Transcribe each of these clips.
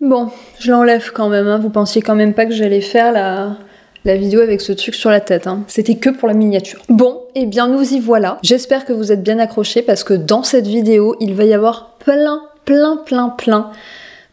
Bon, je l'enlève quand même, hein. Vous pensiez quand même pas que j'allais faire la vidéo avec ce truc sur la tête, hein. C'était que pour la miniature. Bon, et bien nous y voilà. J'espère que vous êtes bien accrochés parce que dans cette vidéo, il va y avoir plein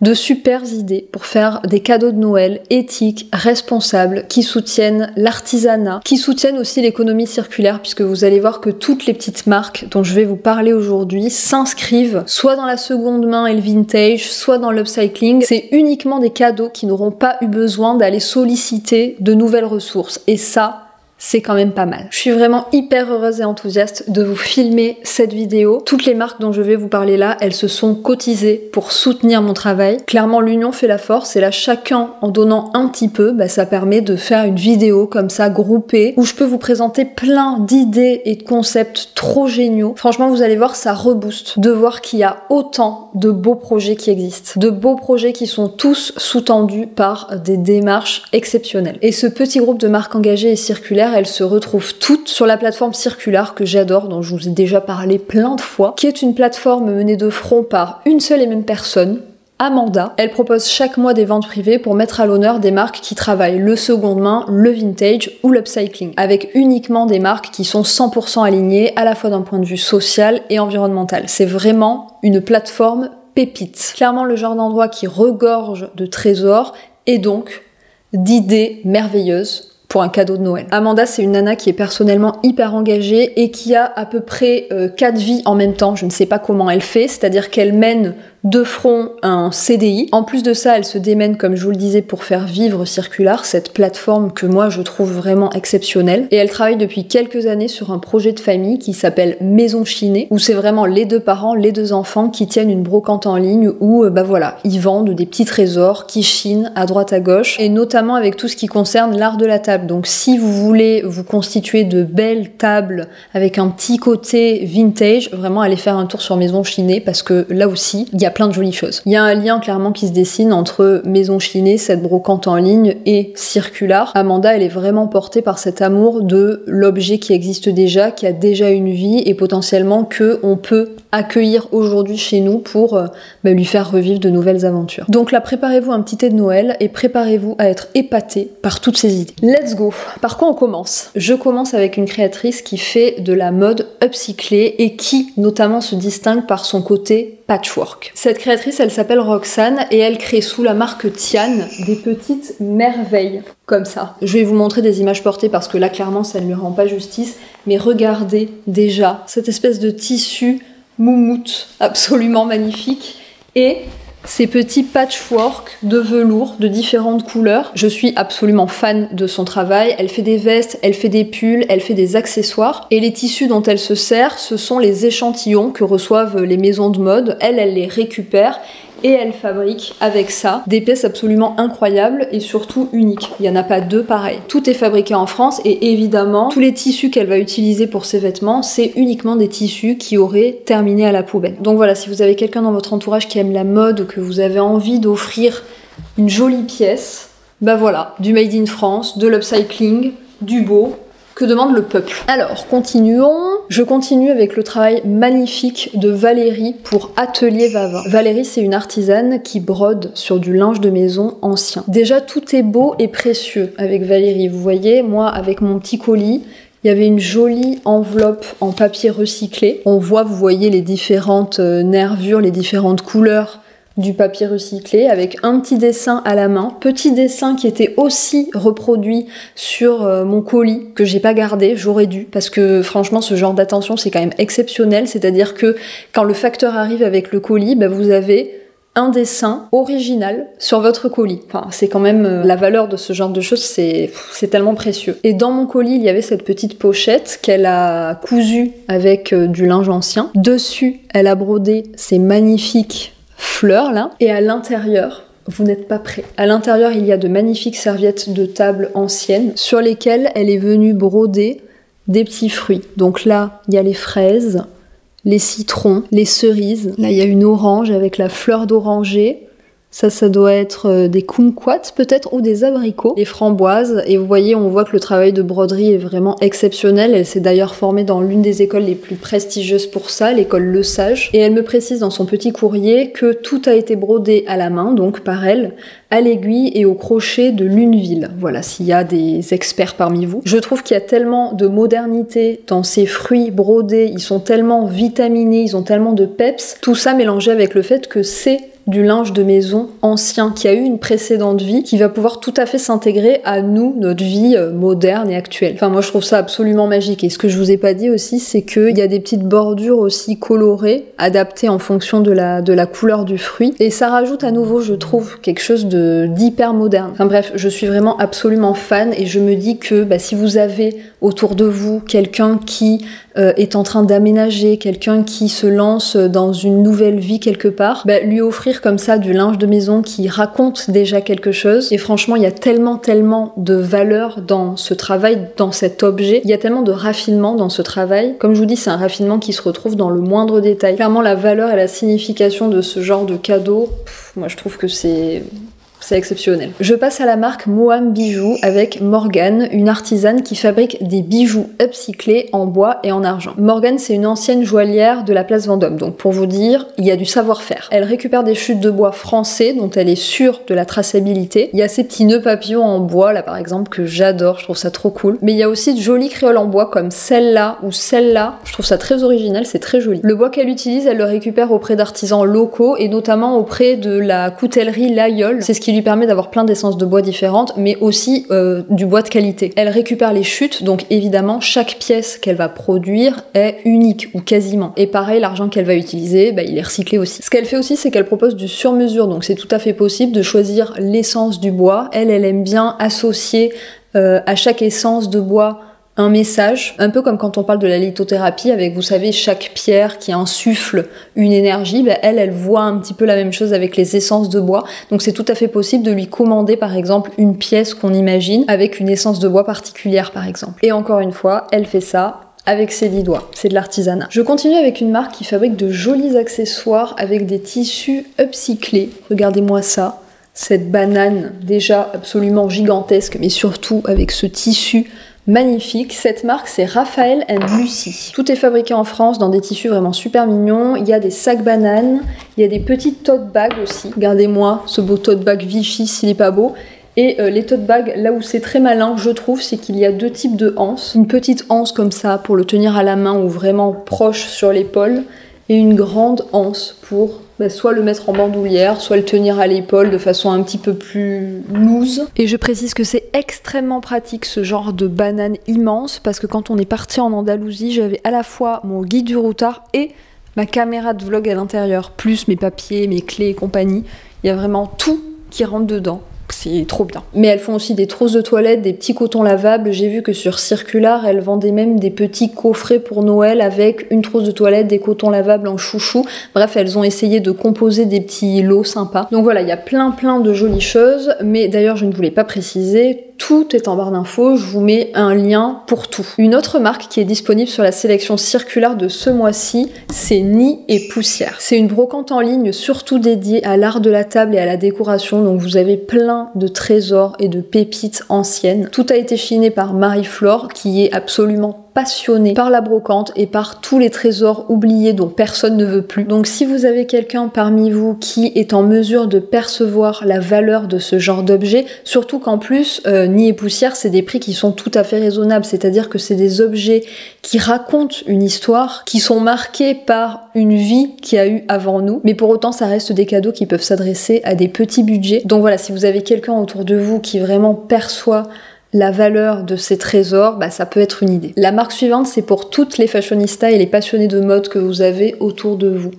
de super idées pour faire des cadeaux de Noël éthiques, responsables, qui soutiennent l'artisanat, qui soutiennent aussi l'économie circulaire, puisque vous allez voir que toutes les petites marques dont je vais vous parler aujourd'hui s'inscrivent soit dans la seconde main et le vintage, soit dans l'upcycling. C'est uniquement des cadeaux qui n'auront pas eu besoin d'aller solliciter de nouvelles ressources. Et ça, c'est quand même pas mal. Je suis vraiment hyper heureuse et enthousiaste de vous filmer cette vidéo. Toutes les marques dont je vais vous parler là, elles se sont cotisées pour soutenir mon travail. Clairement, l'union fait la force et là, chacun en donnant un petit peu, ça permet de faire une vidéo comme ça, groupée, où je peux vous présenter plein d'idées et de concepts trop géniaux. Franchement, vous allez voir, ça rebooste de voir qu'il y a autant de beaux projets qui existent. De beaux projets qui sont tous sous-tendus par des démarches exceptionnelles. Et ce petit groupe de marques engagées et circulaires, elles se retrouvent toutes sur la plateforme Circular que j'adore, dont je vous ai déjà parlé plein de fois, qui est une plateforme menée de front par une seule et même personne, Amanda. Elle propose chaque mois des ventes privées pour mettre à l'honneur des marques qui travaillent le seconde main, le vintage ou l'upcycling, avec uniquement des marques qui sont 100% alignées à la fois d'un point de vue social et environnemental. C'est vraiment une plateforme pépite. Clairement le genre d'endroit qui regorge de trésors et donc d'idées merveilleuses pour un cadeau de Noël. Amanda, c'est une nana qui est personnellement hyper engagée et qui a à peu près 4 vies en même temps. Je ne sais pas comment elle fait, c'est-à-dire qu'elle mène de front un CDI. En plus de ça, elle se démène, comme je vous le disais, pour faire vivre Circular, cette plateforme que moi je trouve vraiment exceptionnelle. Et elle travaille depuis quelques années sur un projet de famille qui s'appelle Maison Chinée, où c'est vraiment les deux parents, les deux enfants qui tiennent une brocante en ligne où, voilà, ils vendent des petits trésors qui chinent à droite à gauche, et notamment avec tout ce qui concerne l'art de la table. Donc si vous voulez vous constituer de belles tables avec un petit côté vintage, vraiment allez faire un tour sur Maison Chinée parce que là aussi, il y a plein de jolies choses. Il y a un lien clairement qui se dessine entre Maison Chinée, cette brocante en ligne, et Circular. Amanda, elle est vraiment portée par cet amour de l'objet qui existe déjà, qui a déjà une vie et potentiellement que on peut accueillir aujourd'hui chez nous pour lui faire revivre de nouvelles aventures. Donc là, préparez-vous un petit thé de Noël et préparez-vous à être épaté par toutes ces idées. Let's go! Par quoi on commence? Je commence avec une créatrice qui fait de la mode upcyclée et qui notamment se distingue par son côté patchwork. Cette créatrice, elle s'appelle Roxane et elle crée sous la marque Tian des petites merveilles comme ça. Je vais vous montrer des images portées parce que là, clairement, ça ne lui rend pas justice, mais regardez déjà cette espèce de tissu moumoute absolument magnifique et ces petits patchwork de velours de différentes couleurs. Je suis absolument fan de son travail. Elle fait des vestes, elle fait des pulls, elle fait des accessoires. Et les tissus dont elle se sert, ce sont les échantillons que reçoivent les maisons de mode. Elle les récupère et elle fabrique avec ça des pièces absolument incroyables et surtout uniques. Il n'y en a pas deux pareils. Tout est fabriqué en France et évidemment, tous les tissus qu'elle va utiliser pour ses vêtements, c'est uniquement des tissus qui auraient terminé à la poubelle. Donc voilà, si vous avez quelqu'un dans votre entourage qui aime la mode, que vous avez envie d'offrir une jolie pièce, voilà, du made in France, de l'upcycling, du beau. Que demande le peuple? Alors, continuons. Je continue avec le travail magnifique de Valérie pour Atelier Vavin. Valérie, c'est une artisane qui brode sur du linge de maison ancien. Déjà, tout est beau et précieux avec Valérie. Vous voyez, moi, avec mon petit colis, il y avait une jolie enveloppe en papier recyclé. On voit, vous voyez, les différentes nervures, les différentes couleurs du papier recyclé avec un petit dessin à la main, petit dessin qui était aussi reproduit sur mon colis que j'ai pas gardé, j'aurais dû, parce que franchement ce genre d'attention c'est quand même exceptionnel, c'est-à-dire que quand le facteur arrive avec le colis, vous avez un dessin original sur votre colis. Enfin, c'est quand même la valeur de ce genre de choses, c'est tellement précieux. Et dans mon colis, il y avait cette petite pochette qu'elle a cousue avec du linge ancien. Dessus, elle a brodé ces magnifiques fleurs là, et à l'intérieur, vous n'êtes pas prêts. À l'intérieur, il y a de magnifiques serviettes de table anciennes sur lesquelles elle est venue broder des petits fruits. Donc là, il y a les fraises, les citrons, les cerises. Là, il y a une orange avec la fleur d'oranger. Ça doit être des kumquats peut-être ou des abricots, des framboises. Et vous voyez, on voit que le travail de broderie est vraiment exceptionnel. Elle s'est d'ailleurs formée dans l'une des écoles les plus prestigieuses pour ça, l'école Le Sage. Et elle me précise dans son petit courrier que tout a été brodé à la main, donc par elle, à l'aiguille et au crochet de Lunéville. Voilà, s'il y a des experts parmi vous. Je trouve qu'il y a tellement de modernité dans ces fruits brodés, ils sont tellement vitaminés, ils ont tellement de peps. Tout ça mélangé avec le fait que c'est du linge de maison ancien qui a eu une précédente vie qui va pouvoir tout à fait s'intégrer à nous, notre vie moderne et actuelle. Enfin moi je trouve ça absolument magique. Et ce que je vous ai pas dit aussi, c'est qu'il y a des petites bordures aussi colorées, adaptées en fonction de la couleur du fruit. Et ça rajoute à nouveau, je trouve, quelque chose d'hyper moderne. Enfin bref, je suis vraiment absolument fan et je me dis que si vous avez autour de vous quelqu'un qui est en train d'aménager, quelqu'un qui se lance dans une nouvelle vie quelque part, lui offrir comme ça du linge de maison qui raconte déjà quelque chose. Et franchement, il y a tellement de valeur dans ce travail, dans cet objet. Il y a tellement de raffinement dans ce travail. Comme je vous dis, c'est un raffinement qui se retrouve dans le moindre détail. Clairement, la valeur et la signification de ce genre de cadeau, moi je trouve que c'est exceptionnel. Je passe à la marque Moham Bijoux avec Morgane, une artisane qui fabrique des bijoux upcyclés en bois et en argent. Morgane, c'est une ancienne joaillière de la place Vendôme, donc pour vous dire, il y a du savoir-faire. Elle récupère des chutes de bois français dont elle est sûre de la traçabilité. Il y a ces petits nœuds papillons en bois, là par exemple, que j'adore, je trouve ça trop cool. Mais il y a aussi de jolies créoles en bois comme celle-là ou celle-là. Je trouve ça très original, c'est très joli. Le bois qu'elle utilise, elle le récupère auprès d'artisans locaux et notamment auprès de la coutellerie L'Aïeul. C'est ce qui lui permet d'avoir plein d'essences de bois différentes, mais aussi du bois de qualité. Elle récupère les chutes, donc évidemment chaque pièce qu'elle va produire est unique ou quasiment. Et pareil, l'argent qu'elle va utiliser, il est recyclé aussi. Ce qu'elle fait aussi, c'est qu'elle propose du sur-mesure, donc c'est tout à fait possible de choisir l'essence du bois. Elle aime bien associer à chaque essence de bois un message, un peu comme quand on parle de la lithothérapie avec, vous savez, chaque pierre qui insuffle une énergie, elle voit un petit peu la même chose avec les essences de bois. Donc c'est tout à fait possible de lui commander par exemple une pièce qu'on imagine avec une essence de bois particulière par exemple. Et encore une fois, elle fait ça avec ses 10 doigts, c'est de l'artisanat. Je continue avec une marque qui fabrique de jolis accessoires avec des tissus upcyclés. Regardez-moi ça, cette banane déjà absolument gigantesque, mais surtout avec ce tissu magnifique. Cette marque, c'est Raphaël & Lucie. Tout est fabriqué en France dans des tissus vraiment super mignons. Il y a des sacs bananes, il y a des petites tote bags aussi. Regardez-moi ce beau tote bag Vichy s'il est pas beau. Et les tote bags, là où c'est très malin, je trouve, c'est qu'il y a deux types de anses. Une petite anse comme ça pour le tenir à la main ou vraiment proche sur l'épaule, et une grande anse pour soit le mettre en bandoulière, soit le tenir à l'épaule de façon un petit peu plus loose. Et je précise que c'est extrêmement pratique ce genre de banane immense, parce que quand on est parti en Andalousie, j'avais à la fois mon guide du routard et ma caméra de vlog à l'intérieur, plus mes papiers, mes clés et compagnie. Il y a vraiment tout qui rentre dedans. C'est trop bien. Mais elles font aussi des trousses de toilette, des petits cotons lavables. J'ai vu que sur Circular, elles vendaient même des petits coffrets pour Noël avec une trousse de toilette, des cotons lavables en chouchou. Bref, elles ont essayé de composer des petits lots sympas. Donc voilà, il y a plein de jolies choses. Mais d'ailleurs, je ne voulais pas préciser, tout est en barre d'infos, je vous mets un lien pour tout. Une autre marque qui est disponible sur la sélection Circular de ce mois-ci, c'est Nid et Poussière. C'est une brocante en ligne surtout dédiée à l'art de la table et à la décoration, donc vous avez plein de trésors et de pépites anciennes. Tout a été chiné par Marie-Flore, qui est absolument passionnée par la brocante et par tous les trésors oubliés dont personne ne veut plus. Donc si vous avez quelqu'un parmi vous qui est en mesure de percevoir la valeur de ce genre d'objet, surtout qu'en plus, Nid et Poussière, c'est des prix qui sont tout à fait raisonnables, c'est-à-dire que c'est des objets qui racontent une histoire, qui sont marqués par une vie qu'il y a eu avant nous, mais pour autant ça reste des cadeaux qui peuvent s'adresser à des petits budgets. Donc voilà, si vous avez quelqu'un autour de vous qui vraiment perçoit la valeur de ces trésors, ça peut être une idée. La marque suivante, c'est pour toutes les fashionistas et les passionnés de mode que vous avez autour de vous.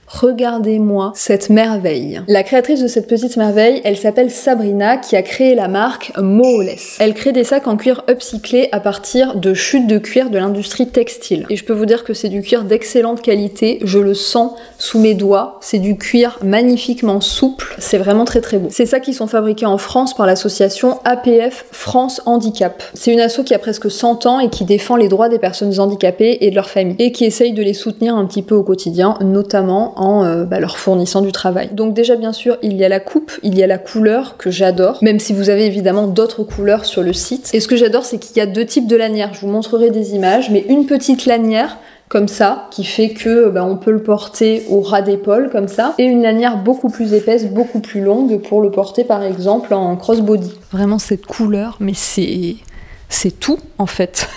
Regardez-moi cette merveille. La créatrice de cette petite merveille, elle s'appelle Sabrina, qui a créé la marque Moholess. Elle crée des sacs en cuir upcyclés à partir de chutes de cuir de l'industrie textile. Et je peux vous dire que c'est du cuir d'excellente qualité, je le sens sous mes doigts, c'est du cuir magnifiquement souple, c'est vraiment très beau. Ces sacs qui sont fabriqués en France par l'association APF France Handicap. C'est une asso qui a presque 100 ans et qui défend les droits des personnes handicapées et de leurs familles, et qui essaye de les soutenir un petit peu au quotidien, notamment en leur fournissant du travail. Donc déjà bien sûr il y a la coupe, il y a la couleur que j'adore, même si vous avez évidemment d'autres couleurs sur le site. Et ce que j'adore c'est qu'il y a deux types de lanières, je vous montrerai des images, mais une petite lanière comme ça, qui fait que on peut le porter au ras d'épaule comme ça, et une lanière beaucoup plus épaisse, beaucoup plus longue pour le porter par exemple en crossbody. Vraiment cette couleur, mais c'est tout en fait.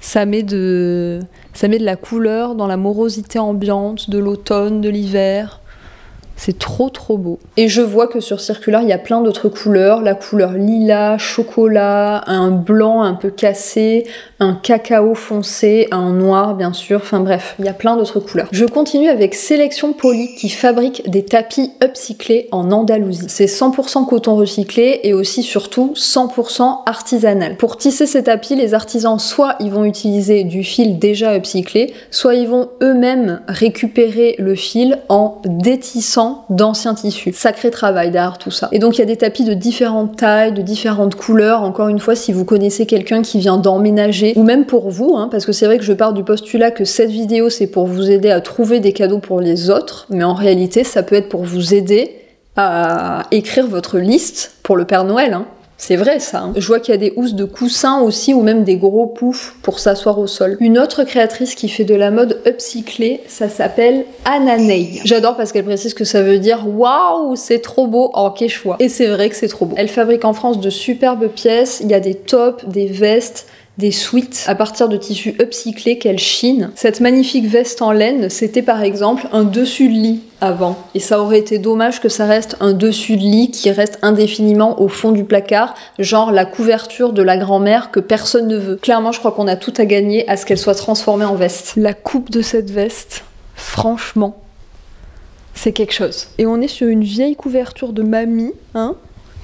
ça met de la couleur dans la morosité ambiante de l'automne, de l'hiver. C'est trop beau. Et je vois que sur Circular, il y a plein d'autres couleurs. La couleur lilas, chocolat, un blanc un peu cassé, un cacao foncé, un noir bien sûr. Enfin bref, il y a plein d'autres couleurs. Je continue avec Sélection Poly qui fabrique des tapis upcyclés en Andalousie. C'est 100% coton recyclé et aussi surtout 100% artisanal. Pour tisser ces tapis, les artisans soit ils vont utiliser du fil déjà upcyclé, soit ils vont eux-mêmes récupérer le fil en détissant d'anciens tissus. Sacré travail derrière tout ça. Et donc il y a des tapis de différentes tailles, de différentes couleurs. Encore une fois, si vous connaissez quelqu'un qui vient d'emménager, ou même pour vous, parce que c'est vrai que je pars du postulat que cette vidéo c'est pour vous aider à trouver des cadeaux pour les autres, mais en réalité ça peut être pour vous aider à écrire votre liste pour le Père Noël. C'est vrai ça. Je vois qu'il y a des housses de coussins aussi, ou même des gros poufs pour s'asseoir au sol. Une autre créatrice qui fait de la mode upcyclée, ça s'appelle Ananei. J'adore parce qu'elle précise que ça veut dire waouh, c'est trop beau en quechua. Et c'est vrai que c'est trop beau. Elle fabrique en France de superbes pièces. Il y a des tops, des vestes, des sweats à partir de tissus upcyclés qu'elle chine. Cette magnifique veste en laine, c'était par exemple un dessus de lit avant. Et ça aurait été dommage que ça reste un dessus de lit qui reste indéfiniment au fond du placard, genre la couverture de la grand-mère que personne ne veut. Clairement, je crois qu'on a tout à gagner à ce qu'elle soit transformée en veste. La coupe de cette veste, franchement, c'est quelque chose. Et on est sur une vieille couverture de mamie,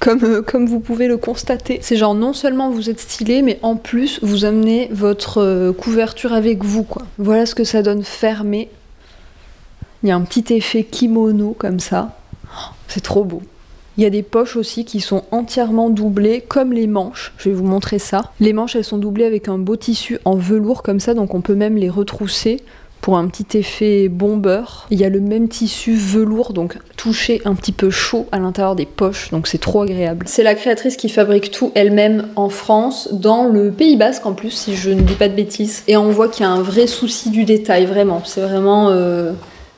comme vous pouvez le constater. C'est genre non seulement vous êtes stylé, mais en plus vous amenez votre couverture avec vous, quoi. Voilà ce que ça donne fermé. Il y a un petit effet kimono comme ça. Oh, c'est trop beau. Il y a des poches aussi qui sont entièrement doublées, comme les manches. Je vais vous montrer ça. Les manches, elles sont doublées avec un beau tissu en velours comme ça, donc on peut même les retrousser pour un petit effet bomber. Il y a le même tissu velours, donc touché un petit peu chaud à l'intérieur des poches, donc c'est trop agréable. C'est la créatrice qui fabrique tout elle-même en France, dans le Pays Basque en plus, si je ne dis pas de bêtises. Et on voit qu'il y a un vrai souci du détail, vraiment. C'est vraiment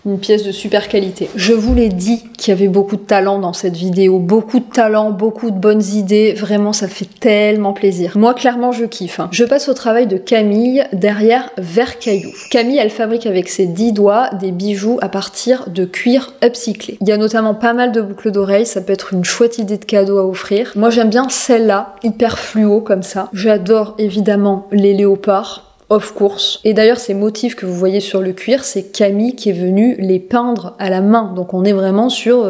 une pièce de super qualité. Je vous l'ai dit qu'il y avait beaucoup de talent dans cette vidéo, beaucoup de talent, beaucoup de bonnes idées, vraiment ça fait tellement plaisir. Moi clairement je kiffe. Je passe au travail de Camille derrière Vercaillou. Camille elle fabrique avec ses 10 doigts des bijoux à partir de cuir upcyclé. Il y a notamment pas mal de boucles d'oreilles, ça peut être une chouette idée de cadeau à offrir. Moi j'aime bien celle-là, hyper fluo comme ça. J'adore évidemment les léopards. Of course. Et d'ailleurs, ces motifs que vous voyez sur le cuir, c'est Camille qui est venue les peindre à la main. Donc on est vraiment sur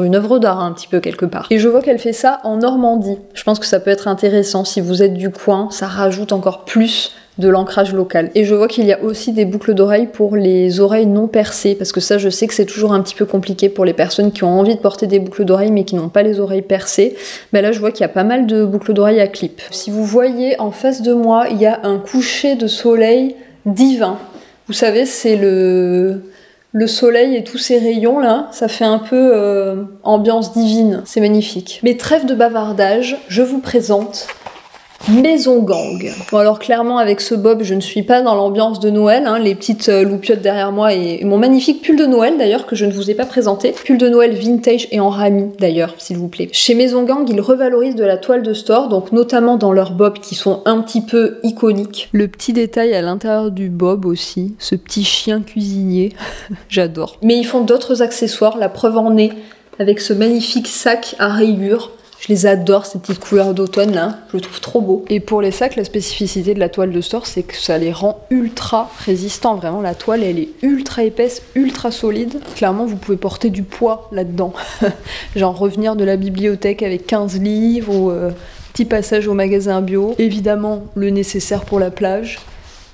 une œuvre d'art un petit peu quelque part. Et je vois qu'elle fait ça en Normandie. Je pense que ça peut être intéressant si vous êtes du coin, ça rajoute encore plus de l'ancrage local. Et je vois qu'il y a aussi des boucles d'oreilles pour les oreilles non percées, parce que ça je sais que c'est toujours un petit peu compliqué pour les personnes qui ont envie de porter des boucles d'oreilles mais qui n'ont pas les oreilles percées. Ben là je vois qu'il y a pas mal de boucles d'oreilles à clip. Si vous voyez en face de moi, il y a un coucher de soleil divin. Vous savez, c'est le soleil et tous ces rayons là, ça fait un peu ambiance divine, c'est magnifique. Mais trêve de bavardage, je vous présente Maison Gang. Bon alors clairement avec ce bob je ne suis pas dans l'ambiance de Noël, les petites loupiottes derrière moi et mon magnifique pull de Noël d'ailleurs que je ne vous ai pas présenté. Pull de Noël vintage et en rami d'ailleurs s'il vous plaît. Chez Maison Gang ils revalorisent de la toile de store, donc notamment dans leurs bobs qui sont un petit peu iconiques. Le petit détail à l'intérieur du bob aussi, ce petit chien cuisinier, j'adore. Mais ils font d'autres accessoires, la preuve en est avec ce magnifique sac à rayures. Je les adore, ces petites couleurs d'automne là, je le trouve trop beau. Et pour les sacs, la spécificité de la toile de store, c'est que ça les rend ultra résistants. Vraiment, la toile, elle est ultra épaisse, ultra solide. Clairement, vous pouvez porter du poids là-dedans. Genre revenir de la bibliothèque avec 15 livres ou petit passage au magasin bio. Évidemment, le nécessaire pour la plage.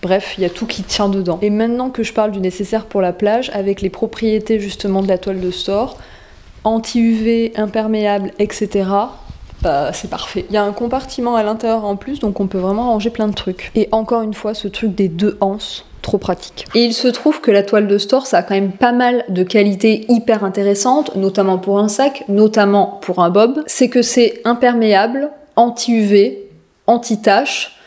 Bref, il y a tout qui tient dedans. Et maintenant que je parle du nécessaire pour la plage, avec les propriétés justement de la toile de store, anti-UV, imperméable, etc. Bah, c'est parfait. Il y a un compartiment à l'intérieur en plus, donc on peut vraiment ranger plein de trucs. Et encore une fois, ce truc des 2 anses, trop pratique. Et il se trouve que la toile de store, ça a quand même pas mal de qualités hyper intéressantes, notamment pour un sac, notamment pour un bob. C'est que c'est imperméable, anti-UV, anti-tache.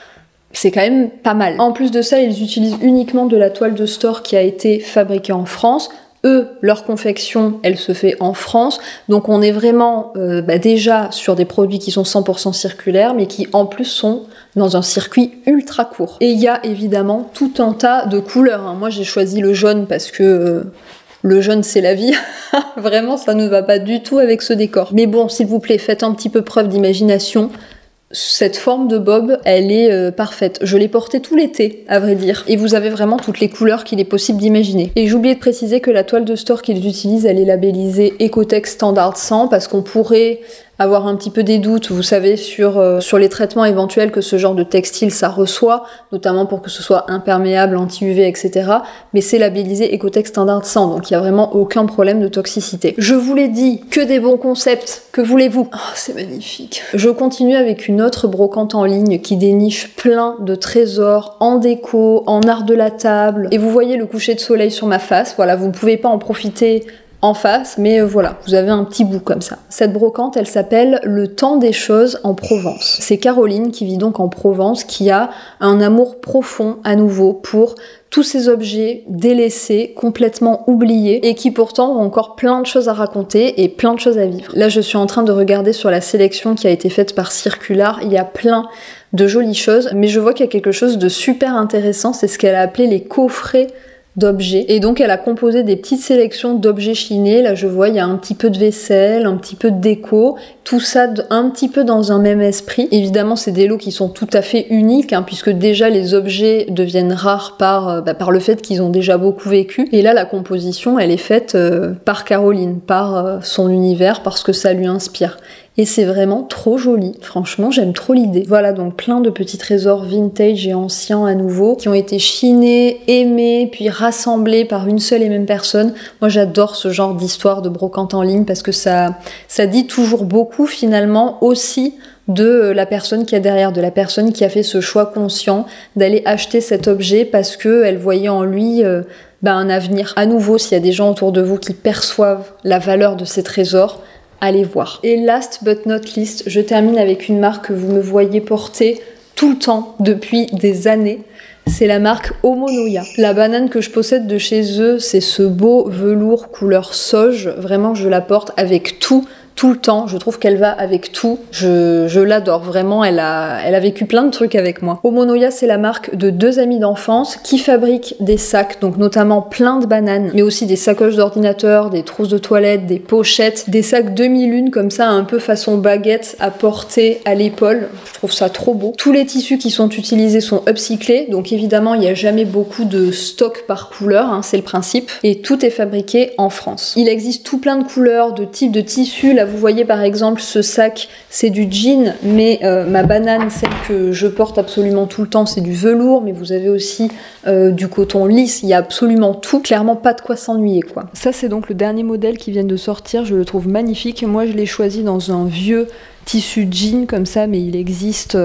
C'est quand même pas mal. En plus de ça, ils utilisent uniquement de la toile de store qui a été fabriquée en France. Eux, leur confection, elle se fait en France. Donc on est vraiment déjà sur des produits qui sont 100% circulaires, mais qui en plus sont dans un circuit ultra court. Et il y a évidemment tout un tas de couleurs. Moi j'ai choisi le jaune parce que le jaune c'est la vie. Vraiment ça ne va pas du tout avec ce décor. Mais bon, s'il vous plaît, faites un petit peu preuve d'imagination. Cette forme de bob, elle est parfaite. Je l'ai portée tout l'été, à vrai dire. Et vous avez vraiment toutes les couleurs qu'il est possible d'imaginer. Et j'ai oublié de préciser que la toile de store qu'ils utilisent, elle est labellisée Ecotech Standard 100 parce qu'on pourrait avoir un petit peu des doutes, vous savez, sur les traitements éventuels que ce genre de textile ça reçoit, notamment pour que ce soit imperméable, anti-UV, etc. Mais c'est labellisé Ecotech Standard 100, donc il n'y a vraiment aucun problème de toxicité. Je vous l'ai dit, que des bons concepts, que voulez-vous? Oh, c'est magnifique. Je continue avec une autre brocante en ligne qui déniche plein de trésors en déco, en art de la table. Et vous voyez le coucher de soleil sur ma face, voilà, vous ne pouvez pas en profiter en face, mais voilà, vous avez un petit bout comme ça. Cette brocante, elle s'appelle Le temps des choses en Provence. C'est Caroline qui vit donc en Provence, qui a un amour profond à nouveau pour tous ces objets délaissés, complètement oubliés, et qui pourtant ont encore plein de choses à raconter et plein de choses à vivre. Là, je suis en train de regarder sur la sélection qui a été faite par Circular, il y a plein de jolies choses, mais je vois qu'il y a quelque chose de super intéressant, c'est ce qu'elle a appelé les coffrets d'objets. Et donc elle a composé des petites sélections d'objets chinés. Là je vois il y a un petit peu de vaisselle, un petit peu de déco, tout ça un petit peu dans un même esprit. Évidemment c'est des lots qui sont tout à fait uniques puisque déjà les objets deviennent rares par le fait qu'ils ont déjà beaucoup vécu. Et là la composition elle est faite par Caroline, par son univers, parce que ça lui inspire. Et c'est vraiment trop joli, franchement j'aime trop l'idée. Voilà donc plein de petits trésors vintage et anciens à nouveau, qui ont été chinés, aimés, puis rassemblés par une seule et même personne. Moi j'adore ce genre d'histoire de brocante en ligne, parce que ça dit toujours beaucoup finalement aussi de la personne qui est derrière, de la personne qui a fait ce choix conscient d'aller acheter cet objet parce qu'elle voyait en lui un avenir. À nouveau, s'il y a des gens autour de vous qui perçoivent la valeur de ces trésors, allez voir. Et last but not least, je termine avec une marque que vous me voyez porter tout le temps depuis des années. C'est la marque Omonoya. La banane que je possède de chez eux, c'est ce beau velours couleur sauge. Vraiment, je la porte avec tout le temps. Je trouve qu'elle va avec tout. Je l'adore. Vraiment, elle a vécu plein de trucs avec moi. Omonoya, c'est la marque de deux amis d'enfance qui fabriquent des sacs, donc notamment plein de bananes, mais aussi des sacoches d'ordinateur, des trousses de toilette, des pochettes, des sacs demi-lune comme ça, un peu façon baguette à porter à l'épaule. Je trouve ça trop beau. Tous les tissus qui sont utilisés sont upcyclés, donc évidemment, il n'y a jamais beaucoup de stock par couleur, c'est le principe. Et tout est fabriqué en France. Il existe tout plein de couleurs, de types de tissus. Là, vous voyez par exemple ce sac, c'est du jean, mais ma banane, celle que je porte absolument tout le temps, c'est du velours, mais vous avez aussi du coton lisse, il y a absolument tout, clairement pas de quoi s'ennuyer quoi. Ça c'est donc le dernier modèle qui vient de sortir, je le trouve magnifique. Moi je l'ai choisi dans un vieux tissu jean comme ça, mais il existe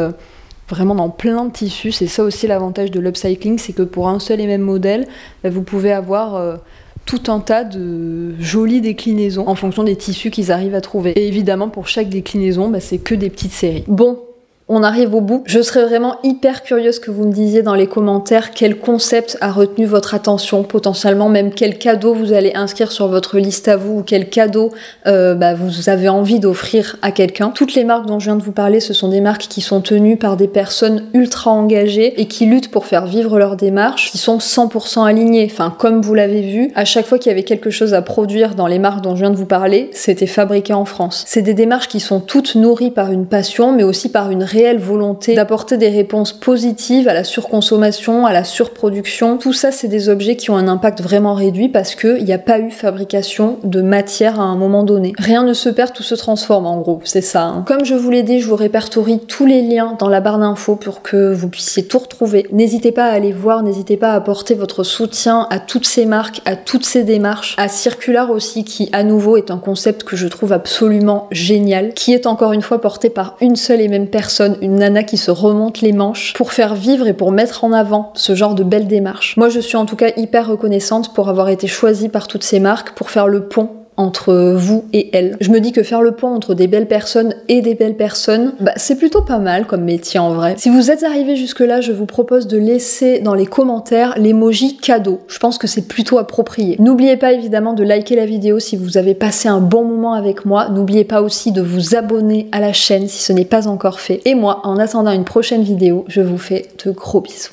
vraiment dans plein de tissus. C'est ça aussi l'avantage de l'upcycling, c'est que pour un seul et même modèle, vous pouvez avoir tout un tas de jolies déclinaisons en fonction des tissus qu'ils arrivent à trouver. Et évidemment, pour chaque déclinaison, c'est que des petites séries. Bon, on arrive au bout. Je serais vraiment hyper curieuse que vous me disiez dans les commentaires quel concept a retenu votre attention, potentiellement même quel cadeau vous allez inscrire sur votre liste à vous, ou quel cadeau vous avez envie d'offrir à quelqu'un. Toutes les marques dont je viens de vous parler, ce sont des marques qui sont tenues par des personnes ultra engagées et qui luttent pour faire vivre leur démarche, qui sont 100% alignées. Enfin, comme vous l'avez vu, à chaque fois qu'il y avait quelque chose à produire dans les marques dont je viens de vous parler, c'était fabriqué en France. C'est des démarches qui sont toutes nourries par une passion, mais aussi par une réelle volonté d'apporter des réponses positives à la surconsommation, à la surproduction. Tout ça, c'est des objets qui ont un impact vraiment réduit parce qu'il n'y a pas eu fabrication de matière à un moment donné. Rien ne se perd, tout se transforme en gros, c'est ça. Comme je vous l'ai dit, je vous répertorie tous les liens dans la barre d'infos pour que vous puissiez tout retrouver. N'hésitez pas à aller voir, n'hésitez pas à apporter votre soutien à toutes ces marques, à toutes ces démarches, à Circular aussi, qui à nouveau est un concept que je trouve absolument génial, qui est encore une fois porté par une seule et même personne, personne, une nana qui se remonte les manches pour faire vivre et pour mettre en avant ce genre de belle démarche. Moi je suis en tout cas hyper reconnaissante pour avoir été choisie par toutes ces marques pour faire le pont entre vous et elles. Je me dis que faire le pont entre des belles personnes et des belles personnes, bah, c'est plutôt pas mal comme métier en vrai. Si vous êtes arrivé jusque là, je vous propose de laisser dans les commentaires l'emoji cadeau. Je pense que c'est plutôt approprié. N'oubliez pas évidemment de liker la vidéo si vous avez passé un bon moment avec moi. N'oubliez pas aussi de vous abonner à la chaîne si ce n'est pas encore fait. Et moi, en attendant une prochaine vidéo, je vous fais de gros bisous.